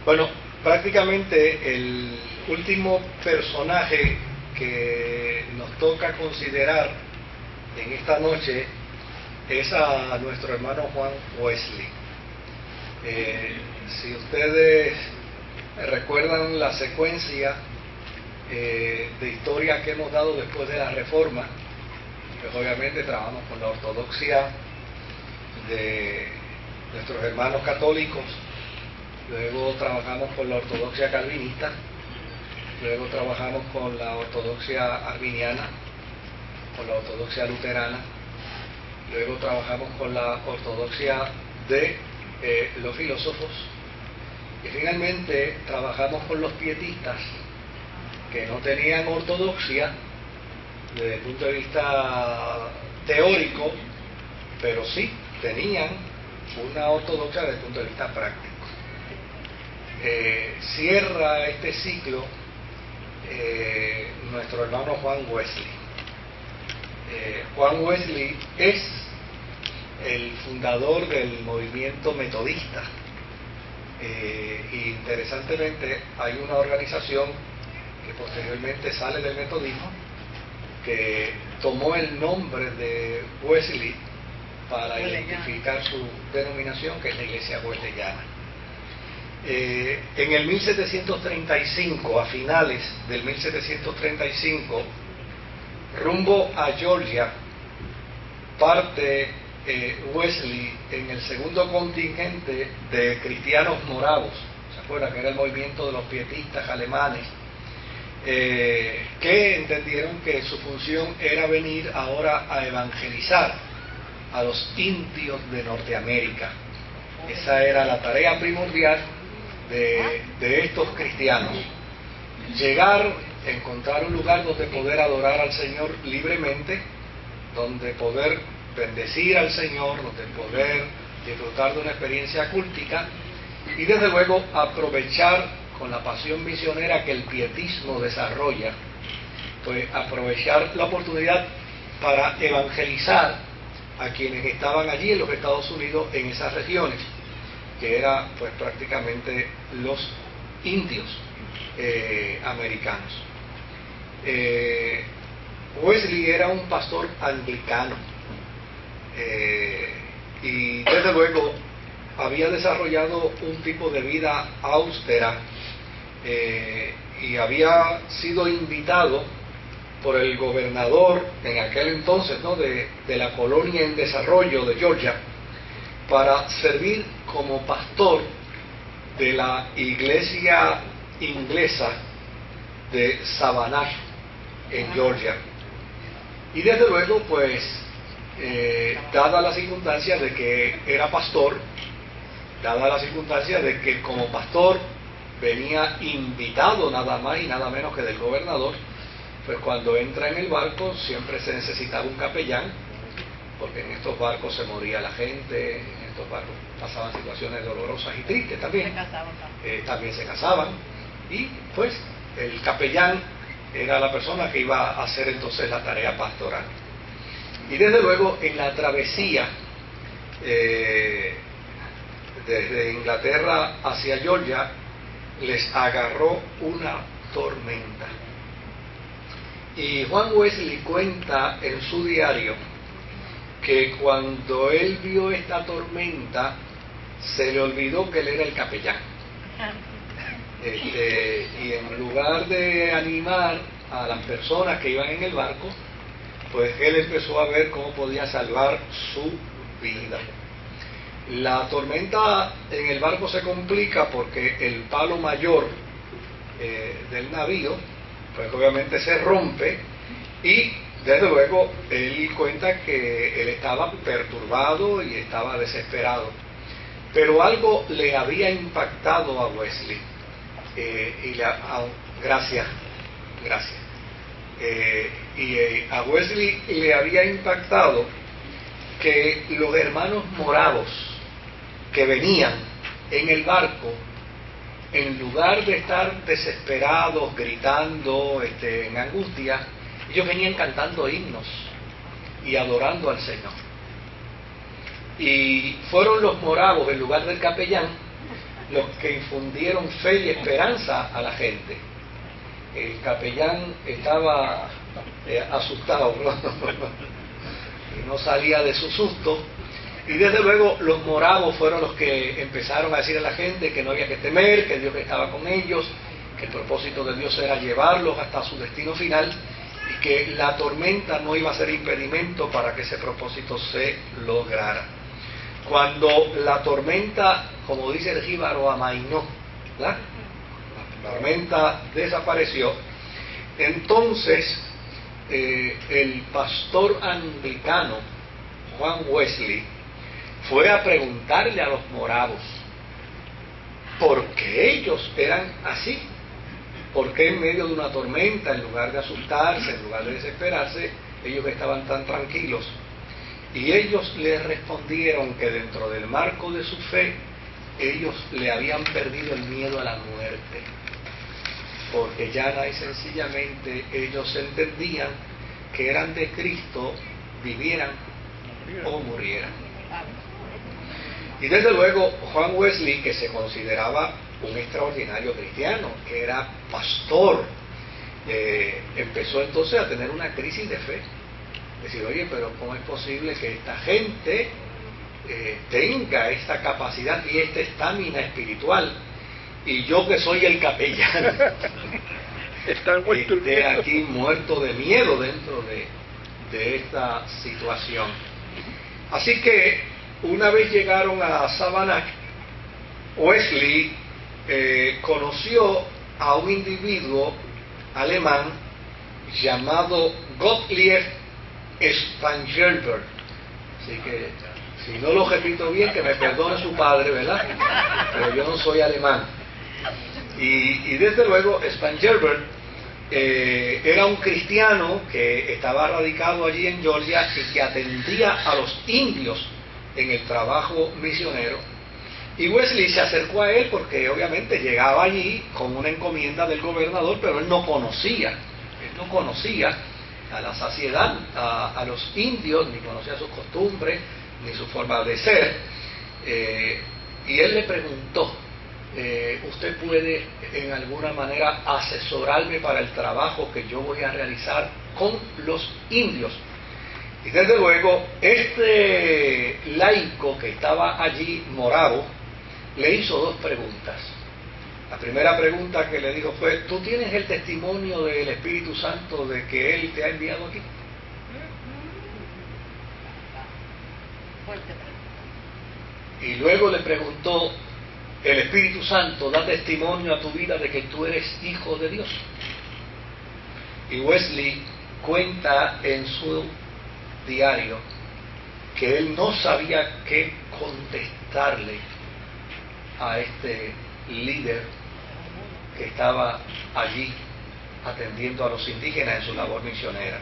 Bueno, prácticamente el último personaje que nos toca considerar en esta noche es a nuestro hermano Juan Wesley. Si ustedes recuerdan la secuencia de historia que hemos dado después de la Reforma, pues obviamente trabajamos con la ortodoxia de nuestros hermanos católicos, luego trabajamos con la ortodoxia calvinista, luego trabajamos con la ortodoxia arminiana, con la ortodoxia luterana, luego trabajamos con la ortodoxia de los filósofos, y finalmente trabajamos con los pietistas, que no tenían ortodoxia desde el punto de vista teórico, pero sí tenían una ortodoxia desde el punto de vista práctico. Cierra este ciclo nuestro hermano Juan Wesley. Juan Wesley es el fundador del movimiento metodista. Y interesantemente hay una organización que posteriormente sale del metodismo, que tomó el nombre de Wesley para identificar su denominación, que es la Iglesia Wesleyana. En el 1735, a finales del 1735, rumbo a Georgia, parte Wesley en el segundo contingente de cristianos moravos. ¿Se acuerdan que era el movimiento de los pietistas alemanes? Que entendieron que su función era venir ahora a evangelizar a los indios de Norteamérica. Esa era la tarea primordial de estos cristianos: llegar, encontrar un lugar donde poder adorar al Señor libremente, donde poder bendecir al Señor, donde poder disfrutar de una experiencia cultica, y desde luego aprovechar con la pasión misionera que el pietismo desarrolla, pues aprovechar la oportunidad para evangelizar a quienes estaban allí en los Estados Unidos, en esas regiones, que eran pues prácticamente los indios americanos. Wesley era un pastor anglicano, y desde luego había desarrollado un tipo de vida austera, y había sido invitado por el gobernador en aquel entonces, ¿no?, de la colonia en desarrollo de Georgia, para servir como pastor de la iglesia inglesa de Savannah, en Georgia. Y desde luego, pues, dada la circunstancia de que era pastor, dada la circunstancia de que como pastor venía invitado nada más y nada menos que del gobernador, pues cuando entra en el barco siempre se necesitaba un capellán, porque en estos barcos se moría la gente, en estos barcos pasaban situaciones dolorosas y tristes también. También se casaban, y pues el capellán era la persona que iba a hacer entonces la tarea pastoral. Y desde luego en la travesía desde Inglaterra hacia Georgia les agarró una tormenta. Y Juan Wesley cuenta en su diario que cuando él vio esta tormenta se le olvidó que él era el capellán. Y en lugar de animar a las personas que iban en el barco, pues él empezó a ver cómo podía salvar su vida. La tormenta en el barco se complica porque el palo mayor del navío, pues obviamente se rompe, y desde luego él cuenta que él estaba perturbado y estaba desesperado. Pero algo le había impactado a Wesley. Gracias. A Wesley le había impactado que los hermanos moravos que venían en el barco, en lugar de estar desesperados, gritando, en angustia, ellos venían cantando himnos y adorando al Señor. Y fueron los moravos, en lugar del capellán, los que infundieron fe y esperanza a la gente. El capellán estaba asustado, ¿no? Y no salía de su susto. Y desde luego los moravos fueron los que empezaron a decir a la gente que no había que temer, que Dios estaba con ellos, que el propósito de Dios era llevarlos hasta su destino final y que la tormenta no iba a ser impedimento para que ese propósito se lograra. Cuando la tormenta, como dice el jíbaro, amainó, ¿verdad? La tormenta desapareció, entonces el pastor anglicano Juan Wesley fue a preguntarle a los moravos por qué ellos eran así, por qué en medio de una tormenta, en lugar de asustarse, en lugar de desesperarse, ellos estaban tan tranquilos. Y ellos le respondieron que dentro del marco de su fe, ellos le habían perdido el miedo a la muerte, porque llana y sencillamente ellos entendían que eran de Cristo, vivieran o murieran. Y desde luego Juan Wesley, que se consideraba un extraordinario cristiano, que era pastor, empezó entonces a tener una crisis de fe. Decir, oye, pero ¿cómo es posible que esta gente tenga esta capacidad y esta estamina espiritual? Y yo, que soy el capellán, esté aquí muerto de miedo dentro de esta situación. Así que una vez llegaron a Savannah, Wesley conoció a un individuo alemán llamado Gottlieb Spangenberg. Así que, si no lo repito bien, que me perdone su padre, ¿verdad? Pero yo no soy alemán. Y desde luego Spangenberg era un cristiano que estaba radicado allí en Georgia y que atendía a los indios en el trabajo misionero. Y Wesley se acercó a él porque obviamente llegaba allí con una encomienda del gobernador, pero él no conocía a la saciedad a los indios, ni conocía sus costumbres, ni su forma de ser. Y él le preguntó, ¿usted puede en alguna manera asesorarme para el trabajo que yo voy a realizar con los indios? Y desde luego, este laico que estaba allí, moravo, le hizo dos preguntas. La primera pregunta que le dijo fue, ¿tú tienes el testimonio del Espíritu Santo de que Él te ha enviado aquí? Y luego le preguntó, ¿el Espíritu Santo da testimonio a tu vida de que tú eres hijo de Dios? Y Wesley cuenta en su diario que él no sabía qué contestarle a este líder que estaba allí atendiendo a los indígenas en su labor misionera.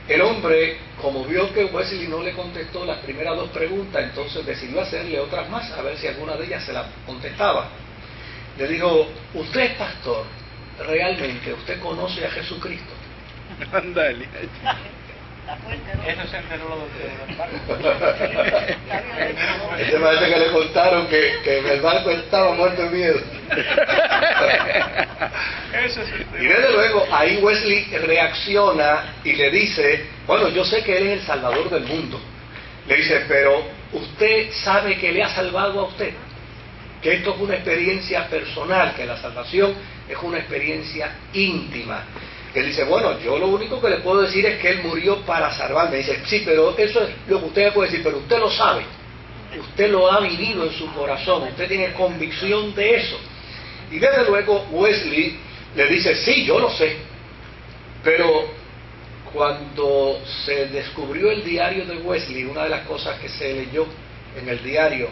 El hombre, como vio que Wesley no le contestó las primeras dos preguntas, entonces decidió hacerle otras más, a ver si alguna de ellas se la contestaba. Le dijo, usted es pastor, ¿realmente usted conoce a Jesucristo? Ándale. Eso se enteró los Este parece que le contaron que en el barco estaba muerto de miedo. Y desde luego ahí Wesley reacciona y le dice, bueno, yo sé que Él es el Salvador del mundo. Le dice, pero usted sabe que le ha salvado a usted, que esto es una experiencia personal, que la salvación es una experiencia íntima. Él dice, bueno, yo lo único que le puedo decir es que Él murió para salvarme. Dice, sí, pero eso es lo que usted me puede decir, pero usted lo sabe, usted lo ha vivido en su corazón, usted tiene convicción de eso. Y desde luego Wesley le dice, sí, yo lo sé, pero cuando se descubrió el diario de Wesley, una de las cosas que se leyó en el diario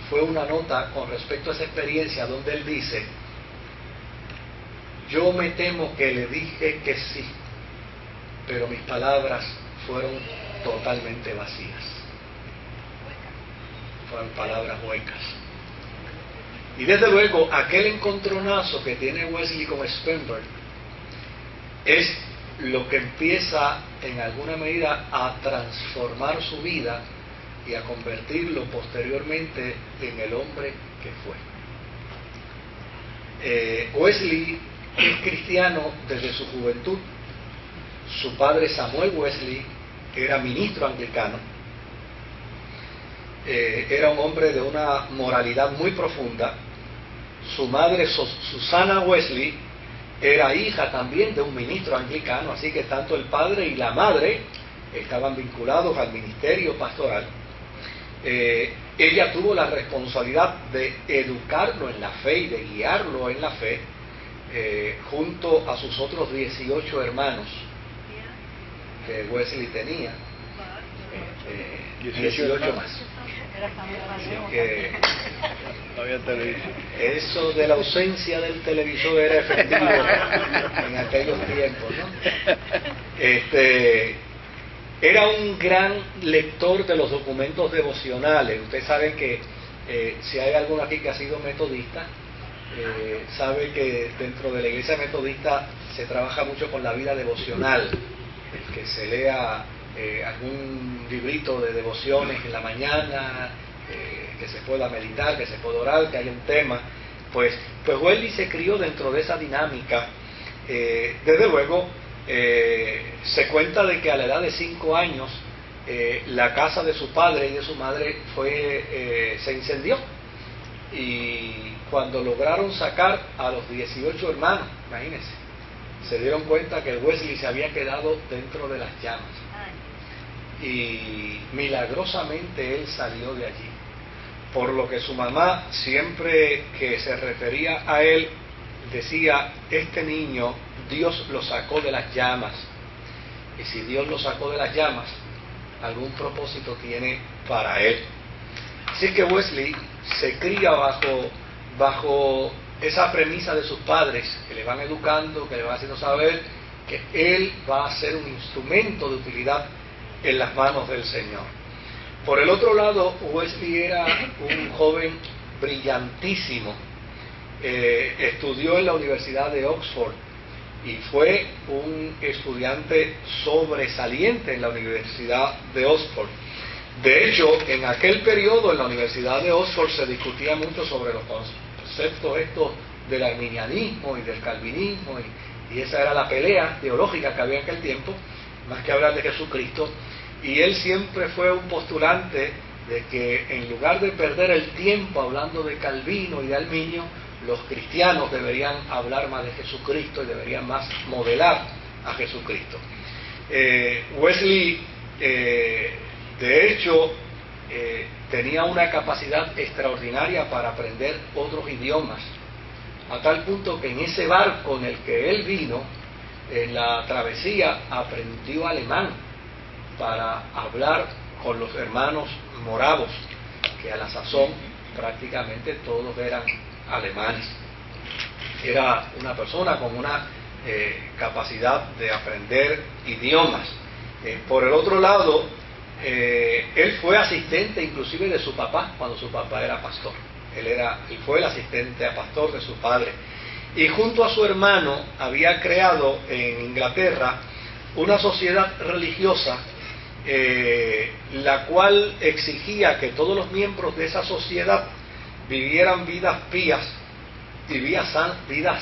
fue una nota con respecto a esa experiencia donde él dice, yo me temo que le dije que sí, pero mis palabras fueron totalmente vacías. Fueron palabras huecas. Y desde luego, aquel encontronazo que tiene Wesley con Spangenberg es lo que empieza en alguna medida a transformar su vida y a convertirlo posteriormente en el hombre que fue. Wesley es cristiano desde su juventud. Su padre Samuel Wesley era ministro anglicano. Era un hombre de una moralidad muy profunda. Su madre Susana Wesley era hija también de un ministro anglicano, así que tanto el padre y la madre estaban vinculados al ministerio pastoral. Ella tuvo la responsabilidad de educarlo en la fe y de guiarlo en la fe, junto a sus otros 18 hermanos que Wesley tenía. 18 más. Así que eso de la ausencia del televisor era efectivo en aquellos tiempos, ¿no? Era un gran lector de los documentos devocionales. Ustedes saben que si hay alguno aquí que ha sido metodista, sabe que dentro de la iglesia metodista se trabaja mucho con la vida devocional, el que se lea algún librito de devociones en la mañana, que se pueda meditar, que se pueda orar, que haya un tema. Pues Wesley se crió dentro de esa dinámica. Desde luego, se cuenta de que a la edad de 5 años la casa de su padre y de su madre se incendió, y cuando lograron sacar a los 18 hermanos, imagínense, se dieron cuenta que Wesley se había quedado dentro de las llamas, y milagrosamente él salió de allí, por lo que su mamá, siempre que se refería a él, decía: este niño Dios lo sacó de las llamas, y si Dios lo sacó de las llamas, algún propósito tiene para él. Así que Wesley se cría bajo esa premisa de sus padres, que le van educando, que le van haciendo saber que él va a ser un instrumento de utilidad en las manos del Señor. Por el otro lado, Wesley era un joven brillantísimo. Estudió en la Universidad de Oxford y fue un estudiante sobresaliente en la Universidad de Oxford. De hecho, en aquel periodo en la Universidad de Oxford se discutía mucho sobre los conceptos estos del arminianismo y del calvinismo, y esa era la pelea teológica que había en aquel tiempo, más que hablar de Jesucristo. Y él siempre fue un postulante de que en lugar de perder el tiempo hablando de Calvino y de Arminio, los cristianos deberían hablar más de Jesucristo y deberían más modelar a Jesucristo. Wesley, de hecho, tenía una capacidad extraordinaria para aprender otros idiomas, a tal punto que en ese barco en el que él vino, en la travesía, aprendió alemán para hablar con los hermanos moravos, que a la sazón prácticamente todos eran alemanes. Era una persona con una capacidad de aprender idiomas. Por el otro lado, él fue asistente inclusive de su papá cuando su papá era pastor. Él fue el asistente a pastor de su padre, y junto a su hermano había creado en Inglaterra una sociedad religiosa, la cual exigía que todos los miembros de esa sociedad vivieran vidas pías y vidas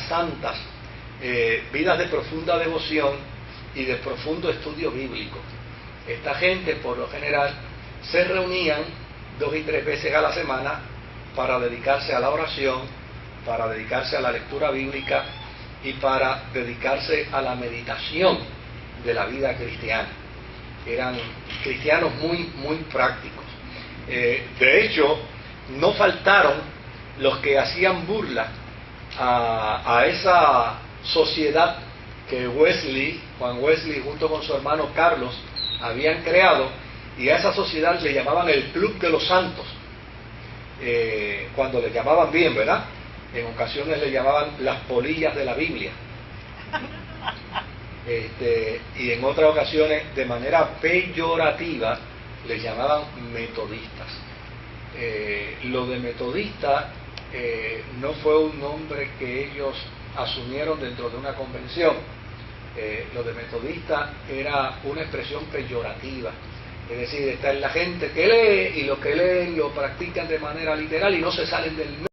santas, vidas de profunda devoción y de profundo estudio bíblico. Esta gente, por lo general, se reunían 2 y 3 veces a la semana para dedicarse a la oración, para dedicarse a la lectura bíblica y para dedicarse a la meditación de la vida cristiana. Eran cristianos muy, muy prácticos. De hecho, no faltaron los que hacían burla a esa sociedad que Juan Wesley junto con su hermano Carlos habían creado, y a esa sociedad le llamaban el Club de los Santos, cuando le llamaban bien, ¿verdad? En ocasiones le llamaban las polillas de la Biblia, y en otras ocasiones de manera peyorativa les llamaban metodistas. Lo de metodista no fue un nombre que ellos asumieron dentro de una convención. Lo de metodista era una expresión peyorativa, es decir, está en la gente que lee, y los que leen lo practican de manera literal y no se salen del